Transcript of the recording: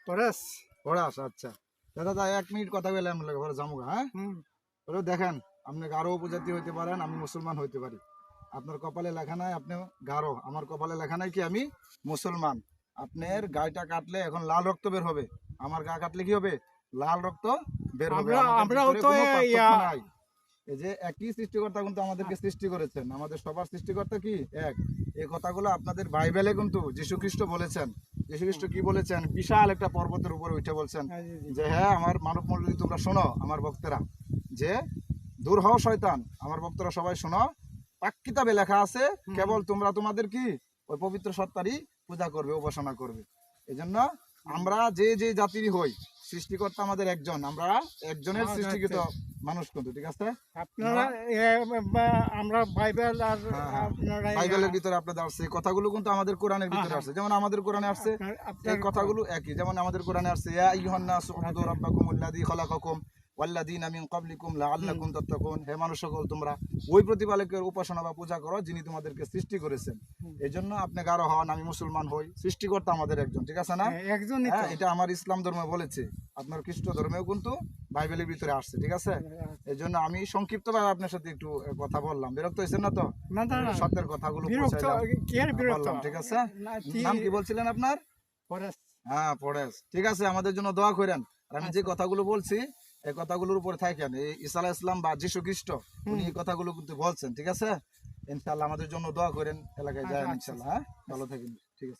পরেশ পড়াস আচ্ছা দাদা 1 মিনিট কথা বলে আমি লাগে যাবো হ্যাঁ ওরা দেখেন আপনি গারো উপজাতি হইতে পারেন আমি মুসলমান হইতে পারি আপনার কপালে লেখা নাই আপনি গারো আমার কপালে লেখা নাই কি আমি মুসলমান আপনার গায়টা কাটলে এখন লাল রক্ত বের হবে আমার গা কাটলে কি হবে লাল রক্ত বের হবে আমরাও তো নাই এই যে একই সৃষ্টিকর্তা কিন্তু আমাদেরকে সৃষ্টি করেছেন আমাদের সবার সৃষ্টিকর্তা কি এক এই কথাগুলো আপনাদের বাইবেলে কিন্তু যীশুখ্রিস্ট বলেছেন যীশুখ্রিস্ট কি বলেছেন বিশাল একটা পর্বতের উপরে উঠে বলছেন যে হ্যাঁ আমার মানব মণ্ডলী তোমরা শোনো আমার ভক্তরা যে দূর হও শয়তান আমার ভক্তরা সবাই শোনো পাক কিতাবে লেখা আছে কেবল তোমরা তোমাদের কি ওই পবিত্র সত্তারই পূজা করবে উপাসনা করবে এজন্য আমরা যে যে জাতিরই হই সৃষ্টিকর্তা আমাদের একজন আমরা একজনের সৃষ্টিকৃত মানুষ কিন্তু ঠিক আছে আপনারা আমরা বাইবেল আর আপনারা বাইবেলের ভিতরে আপনাদের আসছে কথাগুলো কিন্তু আমাদের কোরআনের ভিতরে আসছে যেমন আমাদের কোরআনে আসছে এই কথাগুলো একই যেমন আমাদের কোরআনে আসছে ইয়া আইয়ুহান নাসু উবুদু রাব্বাকুমুল্লাযী খালাকাকুম ওয়াল্লাযীনা মিন ক্বাবলিকুম লাআল্লাকুম তাত্তাকুন হে মানুষ সকল তোমরা ওই প্রতিপালকের উপাসনা বা পূজা করো যিনি তোমাদেরকে সৃষ্টি করেছেন এইজন্য আপনি গারো হন আমি মুসলমান হই সৃষ্টিকর্তা আমাদের একজন ঠিক আছে না একজনই তো এটা আমার ইসলাম ধর্ম বলেছে আপনার খ্রিস্ট ধর্মেও কিন্তু বাইবেলের ভিতরে আসছে ঠিক আছে এইজন্য আমি সংক্ষিপ্তভাবে আপনার সাথে একটু কথা বললাম বিরক্ত হয়েছেন না তো না না সত্যের কথাগুলো বিরক্ত কি আর বিরক্ত ঠিক আছে নাম কি বলছিলেন আপনার পরেশ হ্যাঁ পরেশ ঠিক আছে আমাদের জন্য দোয়া করেন আর আমি যে কথাগুলো বলছি এই কথাগুলোর উপরে থাকেন এই ঈসা আলাইহিস সালাম বা যীশু খ্রিস্ট উনি এই কথাগুলো কিন্তু বলছেন ঠিক আছে ইনশাআল্লাহ আমাদের জন্য দোয়া করেন এলাকায় যায় ইনশাআল্লাহ হ্যাঁ ভালো থাকেন ঠিক আছে